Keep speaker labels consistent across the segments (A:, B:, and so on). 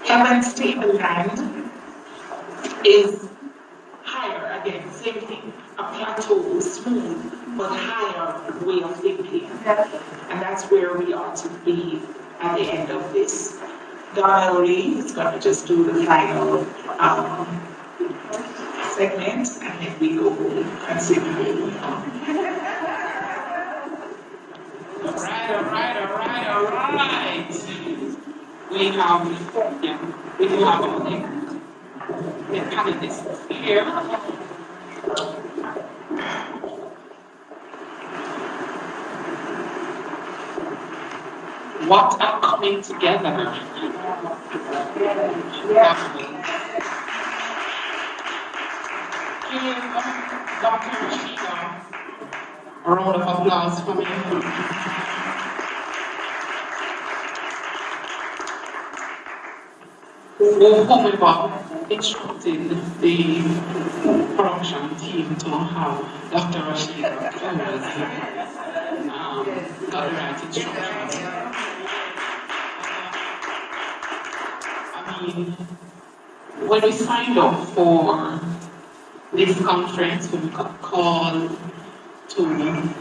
A: Evans Tableland is higher, again, same thing, a plateau, smooth, but higher way of thinking. And that's where we ought to be at the end of this. Donnelly is going to just do the final segment, and then we go and sing. All right. We have all the panelists here. What a coming together. Give Dr. Rashida a round of applause for me. Whomever instructed the production team to have Dr. Rashida got the right instructions. I mean, when we signed up for this conference, when we got called to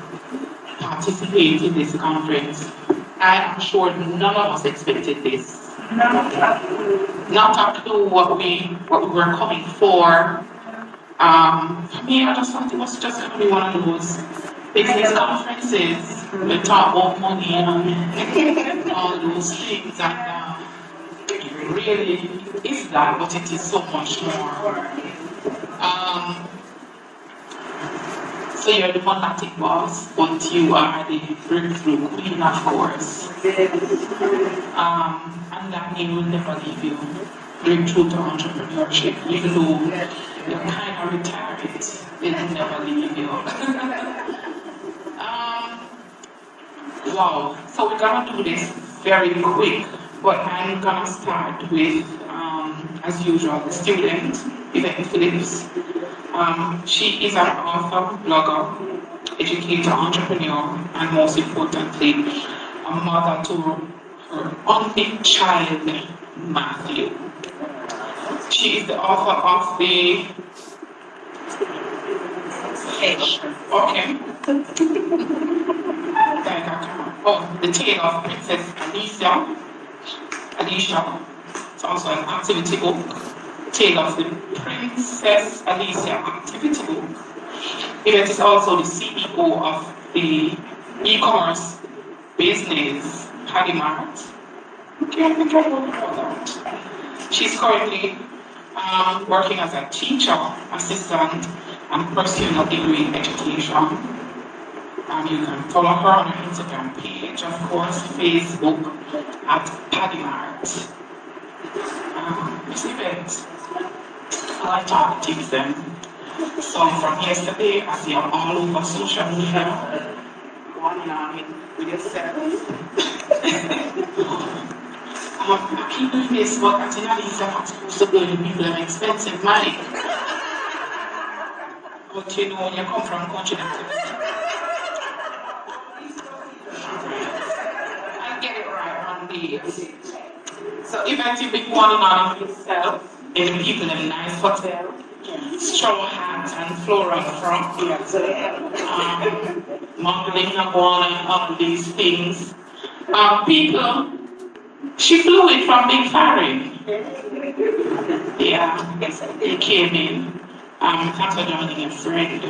A: participate in this conference, I am sure none of us expected this. Not a clue what we were coming for. For me, I just thought it was just going to be one of those business conferences. We talk about money and all those things, and really is that, but it is so much more. So you're the monatic boss, but you are the breakthrough queen, of course. And that name will never leave you. Breakthrough to entrepreneurship, even though you're kind of retired, it will never leave you. Wow, so we're gonna do this very quick, but I'm gonna start with, as usual, the student, Yvette Phillips. She is an author, blogger, educator, entrepreneur, and most importantly, a mother to her only child, Matthew. She is the author of the The Tale of Princess Alicia. It's also an activity book. Tale of the Princess Alicia activity book. Yvette is also the CEO of the e-commerce business, Paddy Mart. She's currently working as a teacher, assistant, and pursuing a degree in education. You can follow her on her Instagram page, of course, Facebook at Paddy Mart. Miss Yvette, I like talking to them. So from yesterday, I see I'm all over social media. Going on with yourself. I keep doing this, but I think I'm supposed to go to people an expensive money. But you know, when you come from country, I get it right on the. So Yvette, you've been going on yourself in people in a nice hotel, straw hats and floral frock, modeling and all these things. People, she flew in from Big Ferry. Yeah, they came in. Thanks for joining a friend.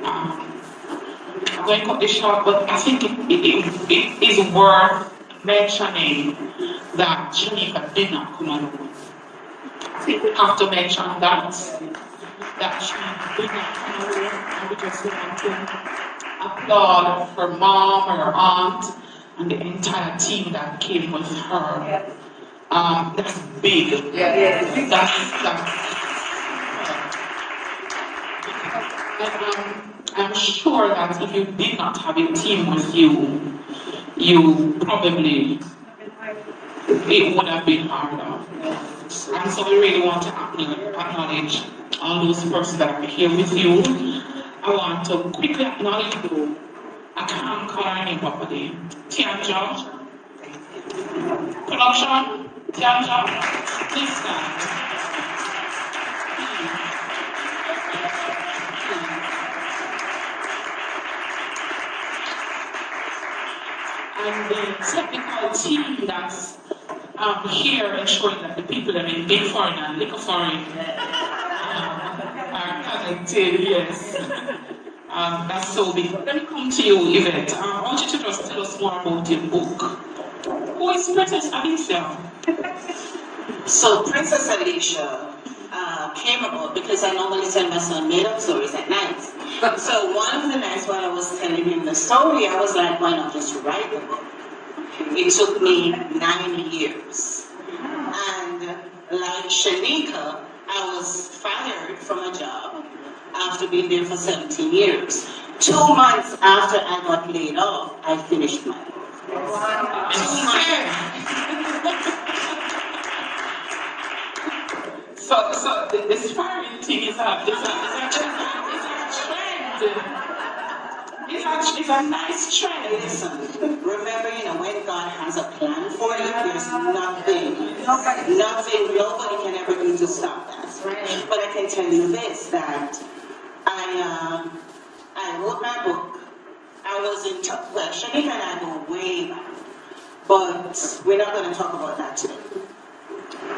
A: I'm going to cut this short, but I think it is worth mentioning that Jamaica did not come alone. I think we have to mention that she did not come alone, and we just want to applaud her mom, her aunt, and the entire team that came with her. That's big. I'm sure that if you did not have a team with you, you probably, it would have been harder. And so we really want to acknowledge all those persons that are here with you. I want to quickly acknowledge you. I can't call her name properly. Tianja. Production. Tianja, please stand. And the technical team that's here ensuring that the people that in big foreign and little foreign are connected, yes. That's so big. Let me come to you, Yvette. I want you to just tell us more about your book. Who is Princess Alicia?
B: So Princess Alicia came about because I normally tell my son made-up stories at night. So one of the nights while I was telling him the story, I was like, why not just write the book? It took me 9 years. And like Shanika, I was fired from a job after being there for 17 years. 2 months after I got laid off, I finished my book.
A: Wow.
B: 2 months.
A: So this firing thing is a trend. It's a nice trend.
B: Listen, remember, when God has a plan for you, there's nothing nobody can ever do to stop that. But I can tell you this, that I wrote my book. I was in touch, well, Shanika and I go way back, but we're not going to talk about that today.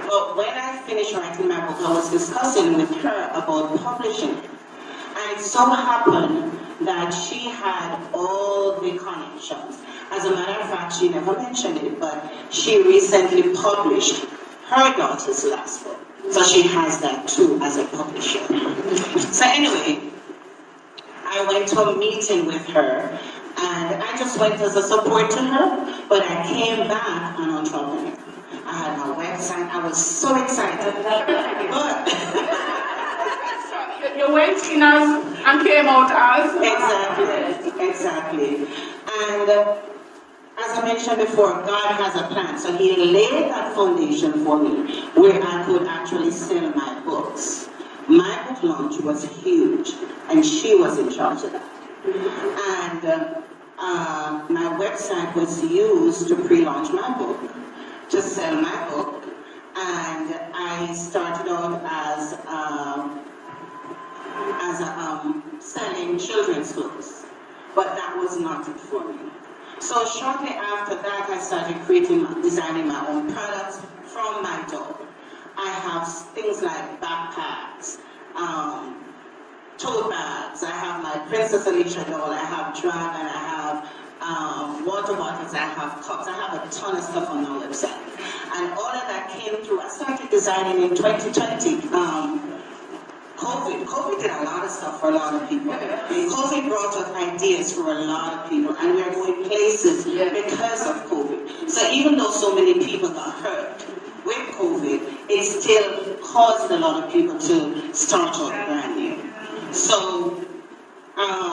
B: But when I finished writing my book, I was discussing with her about publishing it. And it so happened that she had all the connections. As a matter of fact, she never mentioned it, but she recently published her daughter's last book. So she has that too as a publisher. So anyway, I went to a meeting with her, and I just went as a support to her, but I came back an entrepreneur. I had my website, I was so excited. But
A: you went in as and came out as?
B: Exactly. And as I mentioned before, God has a plan. So He laid that foundation for me where I could actually sell my books. My book launch was huge, and she was in charge of that. And my website was used to pre-launch my book, to sell my book, and I started out as selling children's books, but that was not it for me. So shortly after that, I started designing my own products from my doll. I have things like backpacks, tote bags, I have my Princess Alicia doll, I have Dragon, I have water bottles, I have cups, I have a ton of stuff on my website. And all of that came through. I started designing in 2020. COVID did a lot of stuff for a lot of people. COVID brought us ideas for a lot of people, and we're going places because of COVID. So even though so many people got hurt with COVID, it still caused a lot of people to start out brand new. So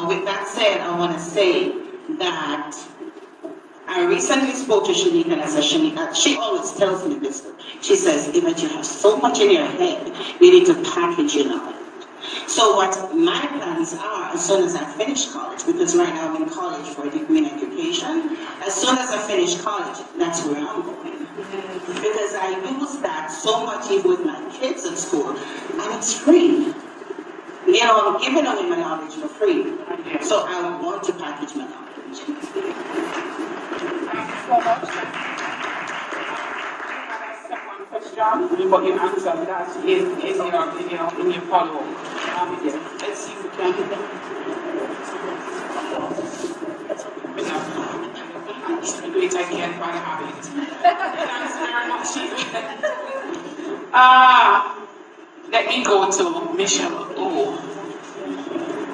B: with that said, I want to say that I recently spoke to Shanika, and I said, Shanika, she always tells me this. She says, Yvette, you have so much in your head, you need to package it up. So what my plans are, as soon as I finish college, because right now I'm in college for a degree in education, as soon as I finish college, that's where I'm going. Because I use that so much even with my kids at school, and it's free. I'm giving away my knowledge for free. So I want to package my knowledge.
A: Thank you so much. Question, but you answered that in your follow-up. Let's see if we can. Do it again by habit. Thanks very much. Let me go to Michelle O.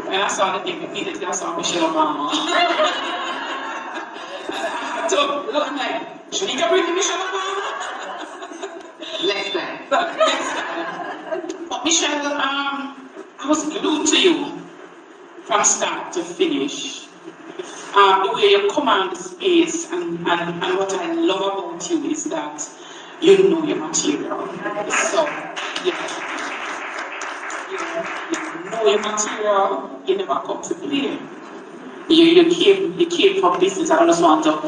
A: When I saw the thing repeatedly, I saw Michelle Obama. So I'm like, Shanika bring Michelle Obama?
B: Next time.
A: But Michelle, I was glued to you from start to finish. The way you command the space, and what I love about you is that you know your material. So, yeah. You know your material, you never come to play. You came for business. I just want to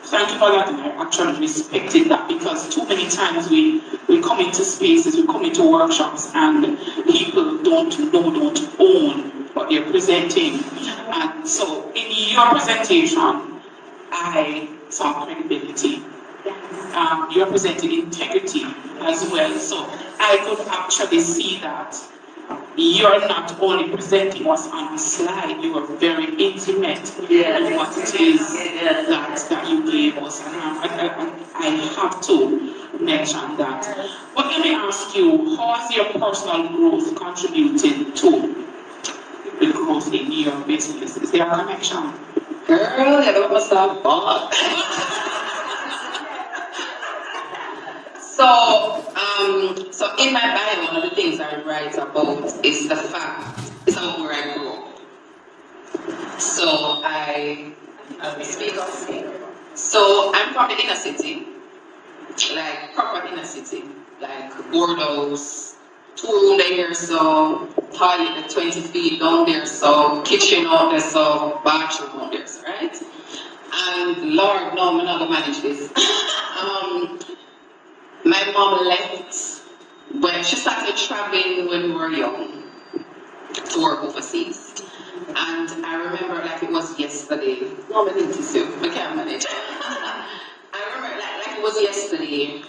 A: Thank you for that, and I actually respected that, because too many times we come into spaces, we come into workshops, and people don't know, don't own what they're presenting. And so in your presentation, I saw credibility. You represented integrity as well. So I could actually see that you're not only presenting what's on the slide, you are very intimate in what it is that you gave us. And I have to mention that. But let me ask you, how has your personal growth contributed to the growth in your business? Is there a connection?
C: Girl, you don't stop. So in my bio, one of the things I write about is the fact, it's about where I grew up. So So I'm from the inner city, like proper inner city, like boardhouse, 2 room there, so toilet at 20 feet down there, so kitchen out there, so bathroom out there, so, right? And Lord, no, I'm not gonna manage this. My mom left, but she started traveling when we were young to work overseas. And I remember like it was yesterday. No, I need to sue. I can't manage. I remember like it was yesterday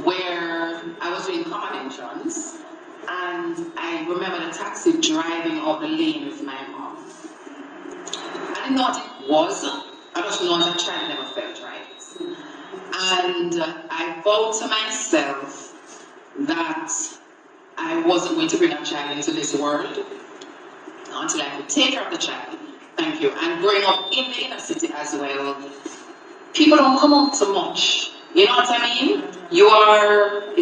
C: where I was doing common entrance, and I remember the taxi driving out the lane with my mom. I didn't know what it was. I just know that child never felt right. And I vowed to myself that I wasn't going to bring a child into this world until I could take care of the child. Thank you. And growing up in the inner city as well, people don't come out so much. You know what I mean? You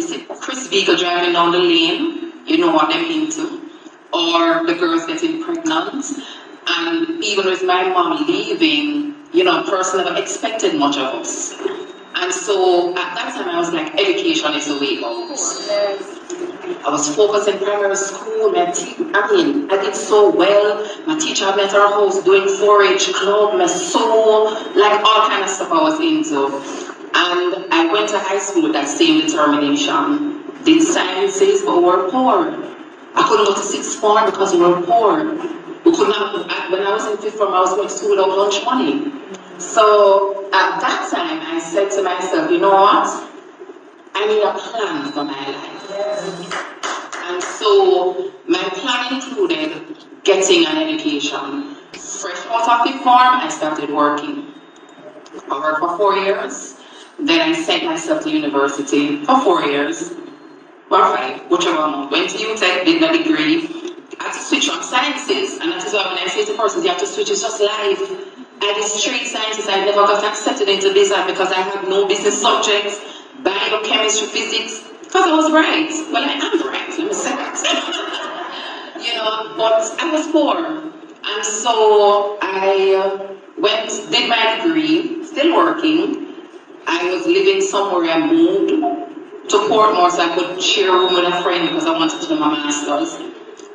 C: see Chris vehicle driving down the lane, you know what they're into. Or the girls getting pregnant. And even with my mom leaving, you know, a person never expected much of us. And so at that time I was like, education is the way out. I was focused in primary school. I did so well. My teacher had me at our house doing 4-H club, my soul, like all kind of stuff I was into. And I went to high school with that same determination. Did sciences, but we were poor. I couldn't go to 6th form because we were poor. We could not, when I was in 5th form, I was going to school without lunch money. So at that time, I said to myself, you know what? I need a plan for my life. And so my plan included getting an education. Fresh out of 5th form, I started working. I worked for 4 years. Then I sent myself to university for 4 years. Or 5, whichever one. Went to UTech, did the degree. I had to switch from sciences, and that is why when I say to persons, you have to switch, it's just life. I did straight sciences, I never got accepted into design because I had no business subjects, biochemistry, physics, because I was bright. Well, I am bright, let me say that. You know, but I was poor. And so I did my degree, still working. I was living somewhere, I moved to Portmore so I could share a room with a friend because I wanted to do my master's.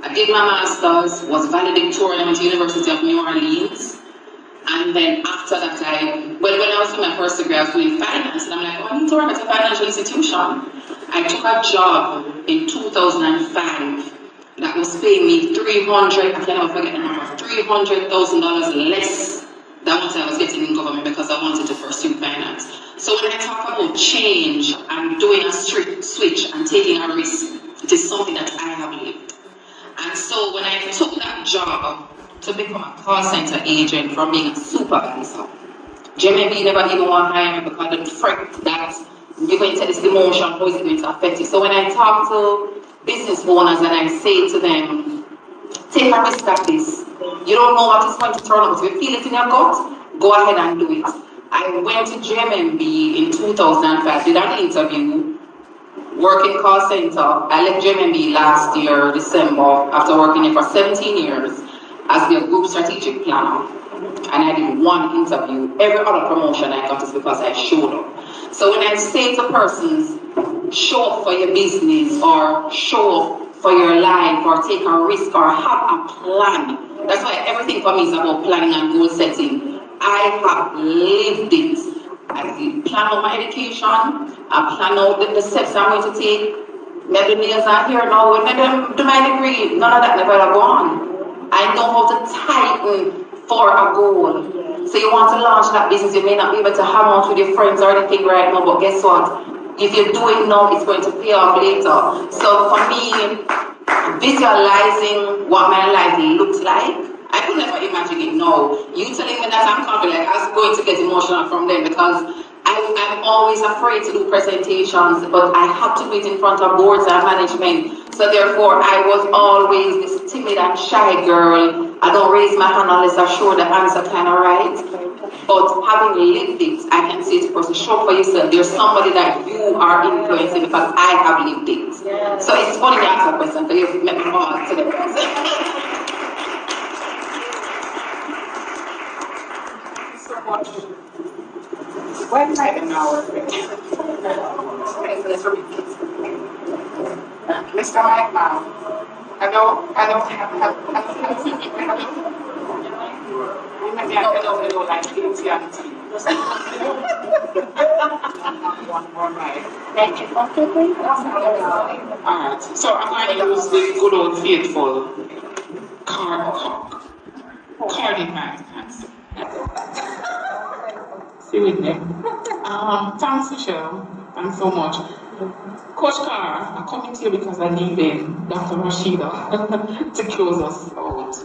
C: I did my master's, was valedictorian at the University of New Orleans. And then after that, when I was doing my first degree, I was doing finance. And I'm like, oh, I need to work at a financial institution. I took a job in 2005 that was paying me $300,000 less than what I was getting in government because I wanted to pursue finance. So when I talk about change and doing a strict switch and taking a risk, it is something that I have lived. And so when I took that job to become a call center agent from being a supervisor, JMB never even want to hire me because the frick that you're going to take this demotion, how is it going to affect you? So when I talk to business owners and I say to them, take a risk at this. You don't know what it's going to turn out. If you feel it in your gut, go ahead and do it. I went to JMB in 2005, did an interview, working call center. I left JMB last year, December, after working there for 17 years as their group strategic planner. And I did one interview. Every other promotion I got is because I showed up. So when I say to persons, show up for your business or show up for your life or take a risk or have a plan. That's why everything for me is about planning and goal setting. I have lived it. I plan out my education, I plan out the steps I'm going to take. Maybe nails are here now, when I do my degree, none of that never go on. I know how to tighten for a goal. So you want to launch that business, you may not be able to hang out with your friends or anything right now, but guess what? If you do it now, it's going to pay off later. So for me, visualizing what my life looks like, I could never imagine it now. You telling me that I'm confident, I was going to get emotional from them because I'm always afraid to do presentations, but I had to do it in front of boards and management. So therefore, I was always this timid and shy girl. I don't raise my hand unless I'm sure the answer kind of right. But having lived it, I can say to a person, show for yourself. There's somebody that you are influencing because I have lived it. So it's funny you ask that question because you've met me all to the person.
A: So much. When might an hour? Mr. Mike now. Hello? You might be hello, like AT&T. One more mic. Alright, so I'm going to use the good old faithful carding mic. Stay with me. Thanks, Michelle. Thanks so much. Coach Carr, I'm coming to you because I need Dr. Rashida to close us out.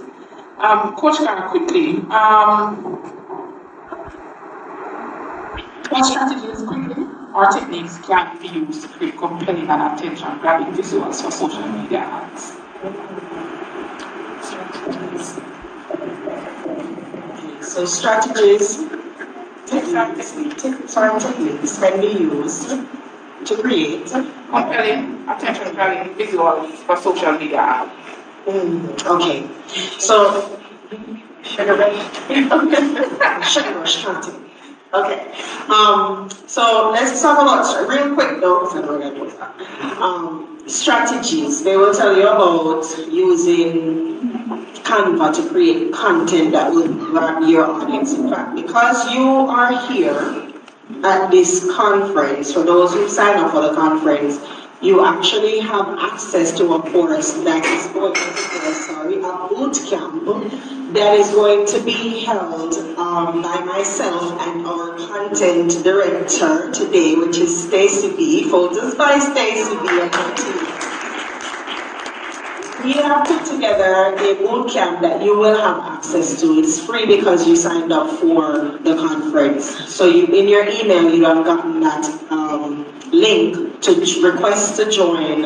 A: Coach Carr, quickly, what strategies quickly or techniques can be used to create compelling and attention-grabbing visuals for social media ads?
D: So strategies, techniques can be used to create
A: compelling, attention-grabbing visuals for social media ads.
D: Okay, so sugar strategy. Okay, so let's talk about real quick though. Strategies. They will tell you about using Canva to create content that will grab your audience. In fact, because you are here at this conference, for those who sign up for the conference, you actually have access to a course that is going to be, a boot camp that is going to be held by myself and our content director today, which is Stacey B. Photos by Stacey B. and her team. We have put together a boot camp that you will have access to. It's free because you signed up for the conference. So in your email, you have gotten that link to request to join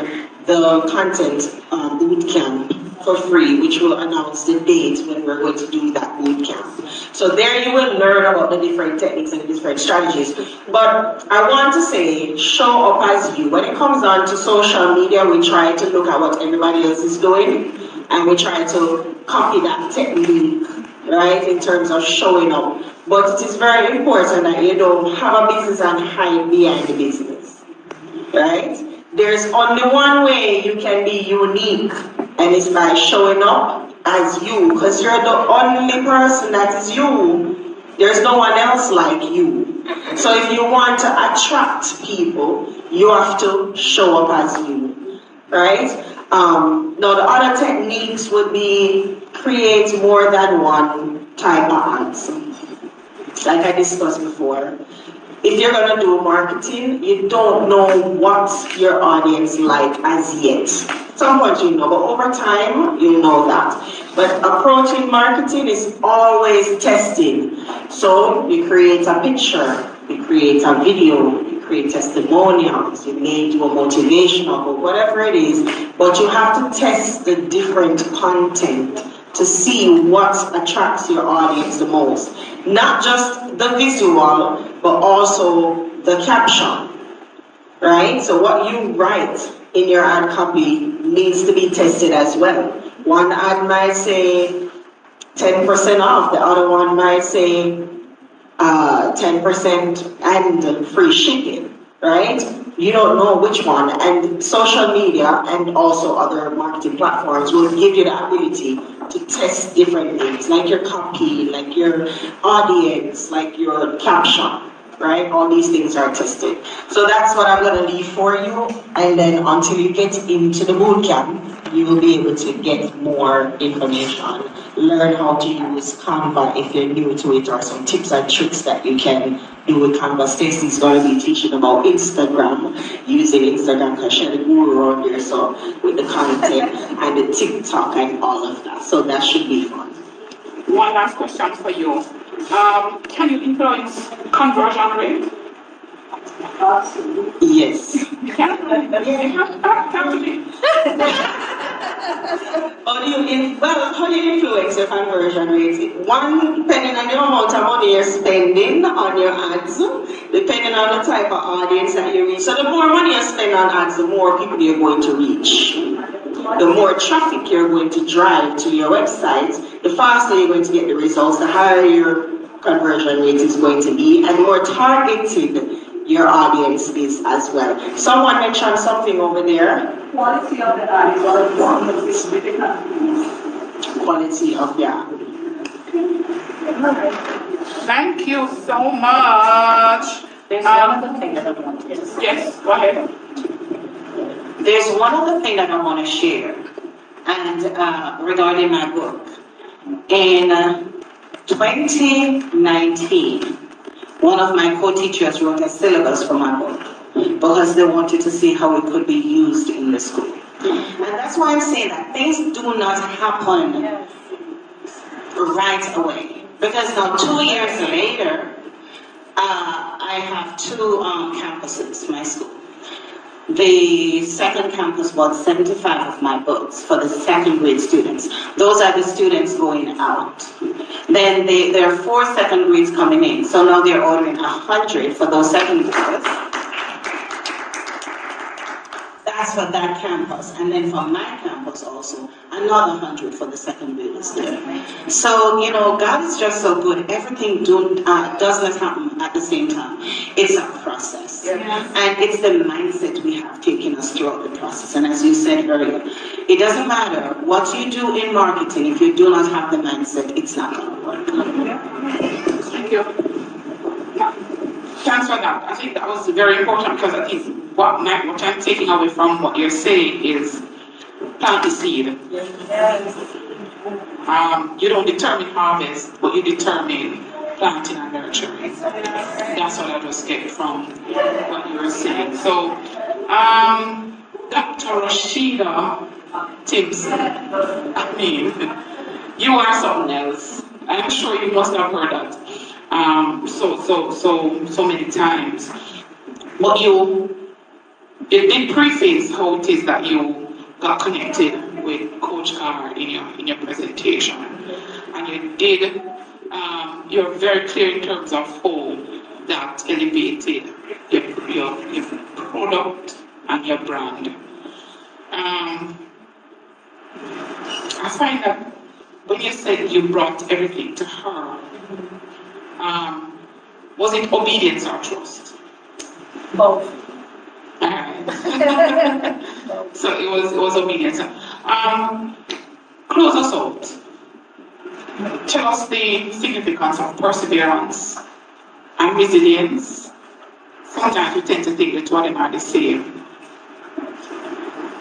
D: the content boot camp for free, which will announce the date when we're going to do that boot camp. So there you will learn about the different techniques and different strategies. But I want to say, show up as you. When it comes down to social media, we try to look at what everybody else is doing, and we try to copy that technique, right, in terms of showing up. But it is very important that you don't have a business and hide behind the business, right? There's only one way you can be unique, and it's by showing up as you, because you're the only person that is you. There's no one else like you. So if you want to attract people, you have to show up as you, right? Now the other techniques would be create more than one type of ads, like I discussed before. If you're going to do marketing, you don't know what your audience like as yet. At some point you know, but over time, you know that. But approaching marketing is always testing. So you create a picture, you create a video, you create testimonials, you may do a motivational or whatever it is, but you have to test the different content to see what attracts your audience the most. Not just the visual, but also the caption, right? So what you write in your ad copy needs to be tested as well. One ad might say 10% off, the other one might say 10% and free shipping, right? You don't know which one, and social media and also other marketing platforms will give you the ability to test different things, like your copy, like your audience, like your caption, right? All these things are tested. So that's what I'm going to leave for you. And then until you get into the boot camp, you will be able to get more information. Learn how to use Canva if you're new to it, or some tips and tricks that you can do with Canva. Stacey's going to be teaching about Instagram, using Instagram because she's the guru on there, so with the content and the TikTok and all of that. So that should be fun.
A: One last question for you. Can you influence conversion rate?
D: Yes.
A: Can you?
D: How do you influence your conversion rate? One, depending on the amount of money you're spending on your ads, depending on the type of audience that you reach. So the more money you spend on ads, the more people you're going to reach. The more traffic you're going to drive to your website, the faster you're going to get the results, the higher your conversion rate is going to be, and more targeted your audience is as well. Someone mentioned something over there.
E: Quality of the ad is one of the significant.
D: Quality of the ad.
A: Thank you so much.
F: There's one other thing that I want to say.
A: Yes, go ahead.
F: There's one other thing that I want to share, and regarding my book. In 2019, one of my co-teachers wrote a syllabus for my book because they wanted to see how it could be used in the school.
D: And that's why I'm saying that things do not happen right away. Because now 2 years later, I have two campuses, my school. The second campus bought 75 of my books for the second grade students. Those are the students going out. Then there are 4 second grades coming in. So now they're ordering 100 for those second graders. That's for that campus. And then for my campus also, another 100 for the second graders there. So, you know, God is just so good. Everything does not happen at the same time. It's a process. And it's the mindset we have taken us throughout the process. And as you said earlier, it doesn't matter what you do in marketing, if you do not have the mindset, it's not going to work.
A: Thank you. Thanks for that. I think that was very important because I think what I'm taking away from what you're saying is plant the seed. You don't determine harvest, but you determine planting and nurturing. That's what I just get from what you were saying. So, Dr. Rashida Timpson, I mean, you are something else. I'm sure you must have heard that so many times. But you did preface how it is that you got connected with Coach Carr in your presentation, and you did. You're very clear in terms of how that elevated your product and your brand. I find that when you said you brought everything to her, was it obedience or trust?
E: Both.
A: So it was obedience. Close us out. Tell us the significance of perseverance and resilience. Sometimes we tend to think that one of them are the same.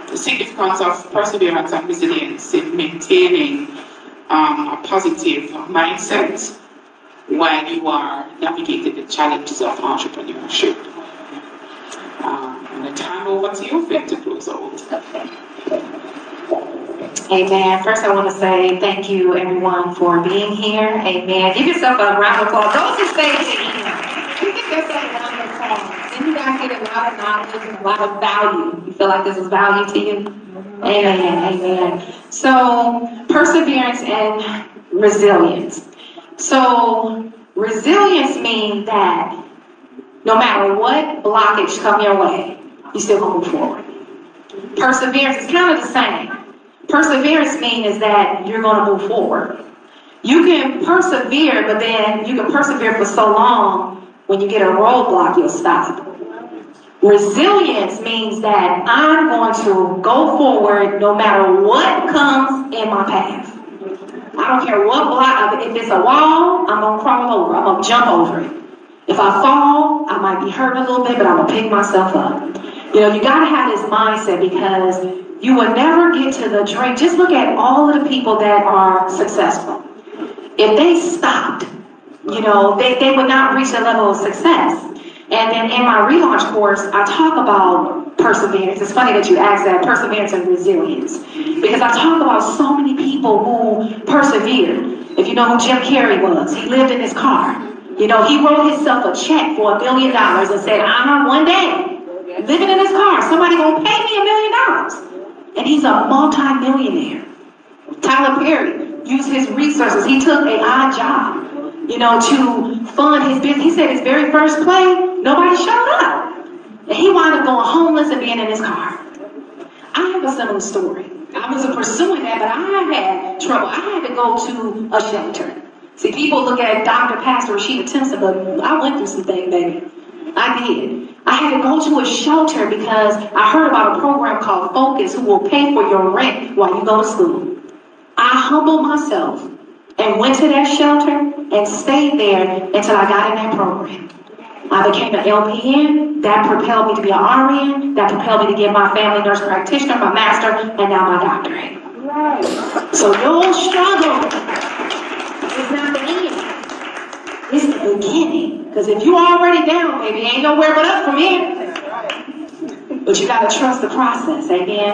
A: The significance of perseverance and resilience in maintaining a positive mindset while you are navigating the challenges of entrepreneurship. And the time over to you, Faith, to close out.
G: Amen. First, I want to say thank you, everyone, for being here. Amen. Give yourself a round of applause. Those who stayed here, you give yourself a round of applause. Didn't you guys get a lot of knowledge and a lot of value? You feel like this is value to you? Amen. Amen. So, perseverance and resilience. So, resilience means that no matter what blockage come your way, you still gonna move forward. Perseverance is kind of the same. Perseverance means that you're going to move forward. You can persevere, but then you can persevere for so long, when you get a roadblock, you'll stop. Resilience means that I'm going to go forward no matter what comes in my path. I don't care what block, if it's a wall, I'm going to crawl over, I'm going to jump over it. If I fall, I might be hurt a little bit, but I'm gonna pick myself up. You know, you gotta have this mindset because you will never get to the dream. Just look at all of the people that are successful. If they stopped, you know, they would not reach the level of success. And then in my relaunch course, I talk about perseverance. It's funny that you asked that, perseverance and resilience. Because I talk about so many people who persevered. If you know who Jim Carrey was, he lived in his car. You know, he wrote himself a check for $1 million and said, one day, living in his car, somebody gonna pay me $1 million. And he's a multi-millionaire. Tyler Perry used his resources. He took an odd job, you know, to fund his business. He said his very first play, nobody showed up. And he wound up going homeless and being in his car. I have a similar story. I wasn't pursuing that, but I had trouble. I had to go to a shelter. See, people look at Dr. Pastor Rashida Timpson, but I went through some things, baby. I did. I had to go to a shelter because I heard about a program called Focus who will pay for your rent while you go to school. I humbled myself and went to that shelter and stayed there until I got in that program. I became an LPN, that propelled me to be an RN, that propelled me to get my family nurse practitioner, my master, and now my doctorate. Right. So your struggle is not the end. It's the beginning. Because if you're already down, baby, ain't nowhere but up from here. But you gotta trust the process, amen.